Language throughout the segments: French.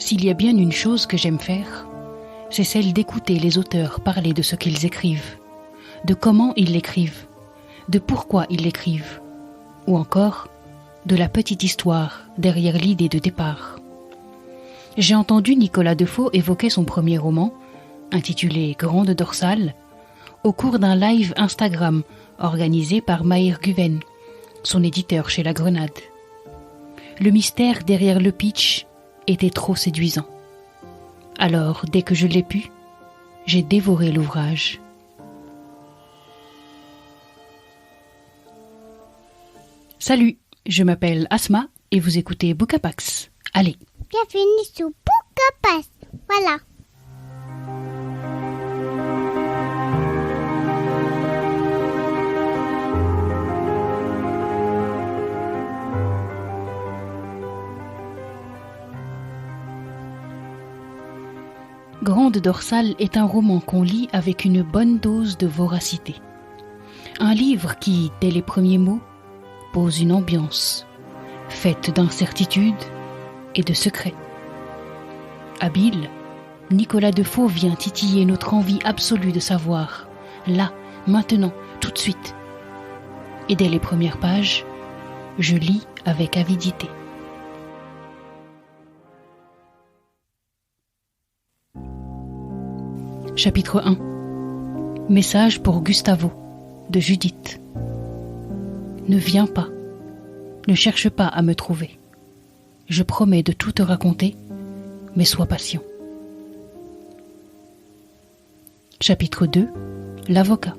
S'il y a bien une chose que j'aime faire, c'est celle d'écouter les auteurs parler de ce qu'ils écrivent, de comment ils l'écrivent, de pourquoi ils l'écrivent, ou encore de la petite histoire derrière l'idée de départ. J'ai entendu Nicolas Defoe évoquer son premier roman, intitulé Grande Dorsale, au cours d'un live Instagram organisé par Maïr Guven, son éditeur chez La Grenade. Le mystère derrière le pitch était trop séduisant. Alors, dès que je l'ai pu, j'ai dévoré l'ouvrage. Salut, je m'appelle Asma et vous écoutez Bookapax. Allez. Bienvenue sur Bookapax. Voilà. Grande Dorsale est un roman qu'on lit avec une bonne dose de voracité. Un livre qui, dès les premiers mots, pose une ambiance, faite d'incertitude et de secrets. Habile, Nicolas Defoe vient titiller notre envie absolue de savoir, là, maintenant, tout de suite. Et dès les premières pages, je lis avec avidité. Chapitre 1. Message pour Gustavo, de Judith. Ne viens pas, ne cherche pas à me trouver. Je promets de tout te raconter, mais sois patient. Chapitre 2. L'avocat.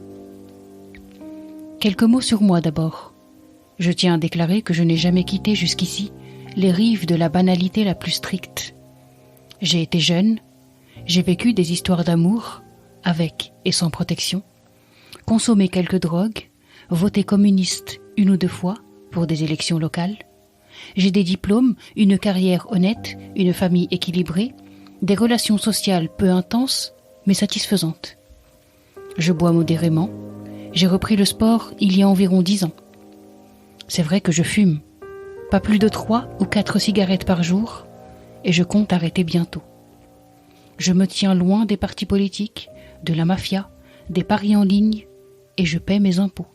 Quelques mots sur moi d'abord. Je tiens à déclarer que je n'ai jamais quitté jusqu'ici les rives de la banalité la plus stricte. J'ai été jeune, j'ai vécu des histoires d'amour, avec et sans protection, consommé quelques drogues, voté communiste une ou deux fois pour des élections locales. J'ai des diplômes, une carrière honnête, une famille équilibrée, des relations sociales peu intenses mais satisfaisantes. Je bois modérément. J'ai repris le sport il y a environ 10 ans. C'est vrai que je fume, pas plus de 3 ou 4 cigarettes par jour, et je compte arrêter bientôt. Je me tiens loin des partis politiques, de la mafia, des paris en ligne, et je paie mes impôts.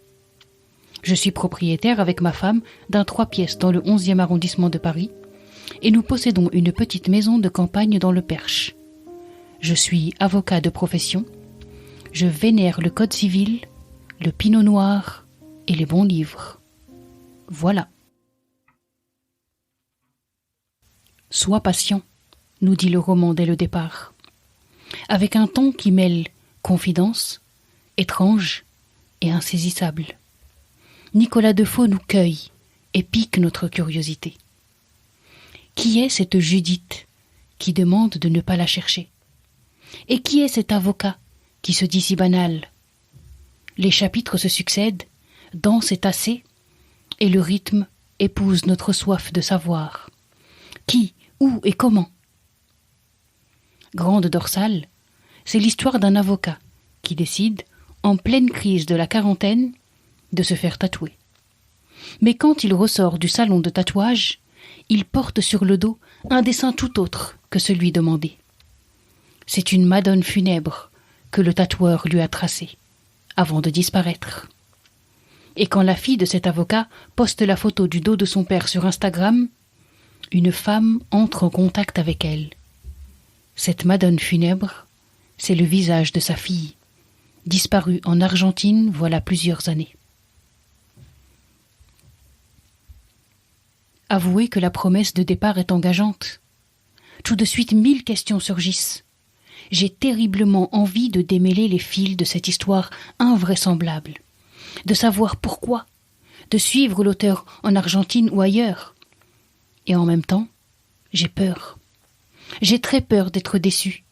Je suis propriétaire avec ma femme d'un 3 pièces dans le 11e arrondissement de Paris, et nous possédons une petite maison de campagne dans le Perche. Je suis avocat de profession, je vénère le code civil, le pinot noir et les bons livres. Voilà. Sois patient, nous dit le roman dès le départ, avec un ton qui mêle confidence, étrange et insaisissable. Nicolas Defoe nous cueille et pique notre curiosité. Qui est cette Judith qui demande de ne pas la chercher? Et qui est cet avocat qui se dit si banal? Les chapitres se succèdent, denses et tassés, et le rythme épouse notre soif de savoir. Qui, où et comment? Grande Dorsale, c'est l'histoire d'un avocat qui décide, en pleine crise de la quarantaine, de se faire tatouer. Mais quand il ressort du salon de tatouage, il porte sur le dos un dessin tout autre que celui demandé. C'est une madone funèbre que le tatoueur lui a tracée, avant de disparaître. Et quand la fille de cet avocat poste la photo du dos de son père sur Instagram, une femme entre en contact avec elle. Cette madone funèbre, c'est le visage de sa fille, disparue en Argentine voilà plusieurs années. Avouez que la promesse de départ est engageante. Tout de suite 1000 questions surgissent. J'ai terriblement envie de démêler les fils de cette histoire invraisemblable, de savoir pourquoi, de suivre l'auteur en Argentine ou ailleurs. Et en même temps, j'ai peur. J'ai très peur d'être déçue.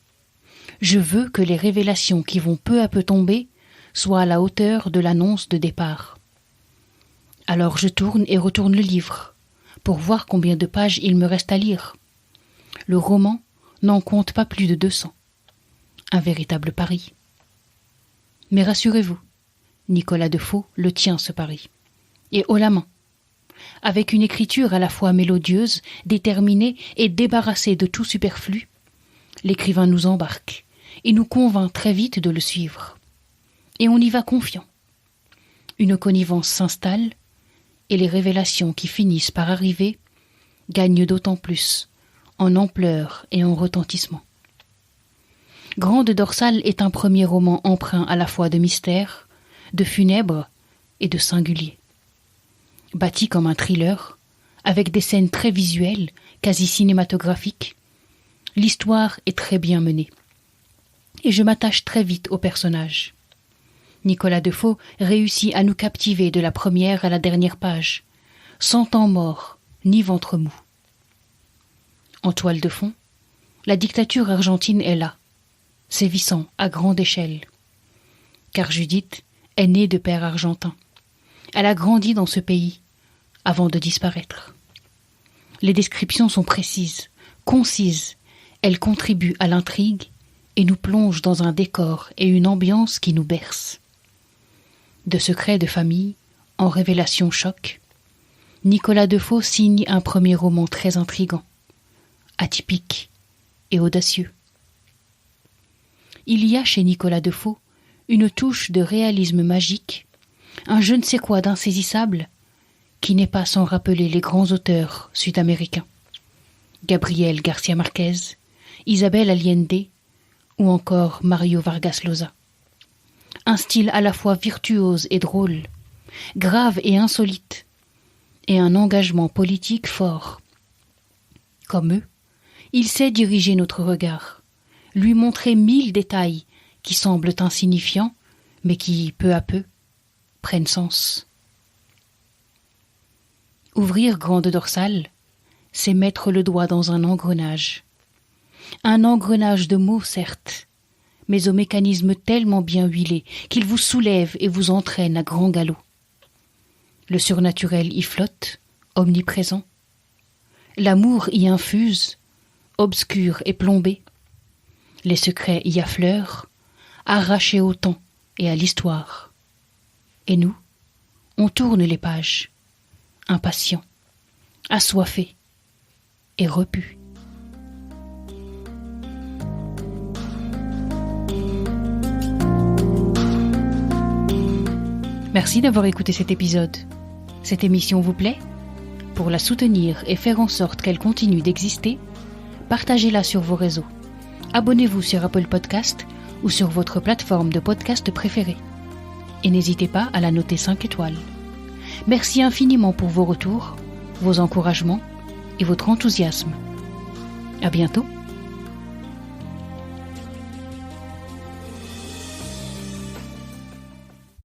Je veux que les révélations qui vont peu à peu tomber soient à la hauteur de l'annonce de départ. Alors je tourne et retourne le livre, pour voir combien de pages il me reste à lire. Le roman n'en compte pas plus de 200. Un véritable pari. Mais rassurez-vous, Nicolas Defoe le tient ce pari. Et haut la main. avec une écriture à la fois mélodieuse, déterminée et débarrassée de tout superflu, l'écrivain nous embarque et nous convainc très vite de le suivre. Et on y va confiant. Une connivence s'installe et les révélations qui finissent par arriver gagnent d'autant plus en ampleur et en retentissement. Grande Dorsale est un premier roman empreint à la fois de mystère, de funèbre et de singulier. Bâti comme un thriller, avec des scènes très visuelles, quasi cinématographiques, l'histoire est très bien menée. Et je m'attache très vite aux personnages. Nicolas Defoe réussit à nous captiver de la première à la dernière page, sans temps mort ni ventre mou. En toile de fond, la dictature argentine est là, sévissant à grande échelle. Car Judith est née de père argentin. Elle a grandi dans ce pays, avant de disparaître. Les descriptions sont précises, concises, elles contribuent à l'intrigue et nous plongent dans un décor et une ambiance qui nous bercent. De secrets de famille, en révélation choc, Nicolas Defoe signe un premier roman très intrigant, atypique et audacieux. Il y a chez Nicolas Defoe une touche de réalisme magique, un je ne sais quoi d'insaisissable qui n'est pas sans rappeler les grands auteurs sud-américains. Gabriel García Márquez, Isabel Allende ou encore Mario Vargas Llosa. Un style à la fois virtuose et drôle, grave et insolite, et un engagement politique fort. Comme eux, il sait diriger notre regard, lui montrer 1000 détails qui semblent insignifiants, mais qui, peu à peu, prennent sens. Ouvrir Grande Dorsale, c'est mettre le doigt dans un engrenage. Un engrenage de mots, certes, mais au mécanisme tellement bien huilé qu'il vous soulève et vous entraîne à grand galop. Le surnaturel y flotte, omniprésent. L'amour y infuse, obscur et plombé. Les secrets y affleurent, arrachés au temps et à l'histoire. Et nous, on tourne les pages, impatients, assoiffés et repus. Merci d'avoir écouté cet épisode. Cette émission vous plaît ? Pour la soutenir et faire en sorte qu'elle continue d'exister, partagez-la sur vos réseaux. Abonnez-vous sur Apple Podcast ou sur votre plateforme de podcast préférée. Et n'hésitez pas à la noter 5 étoiles. Merci infiniment pour vos retours, vos encouragements et votre enthousiasme. À bientôt.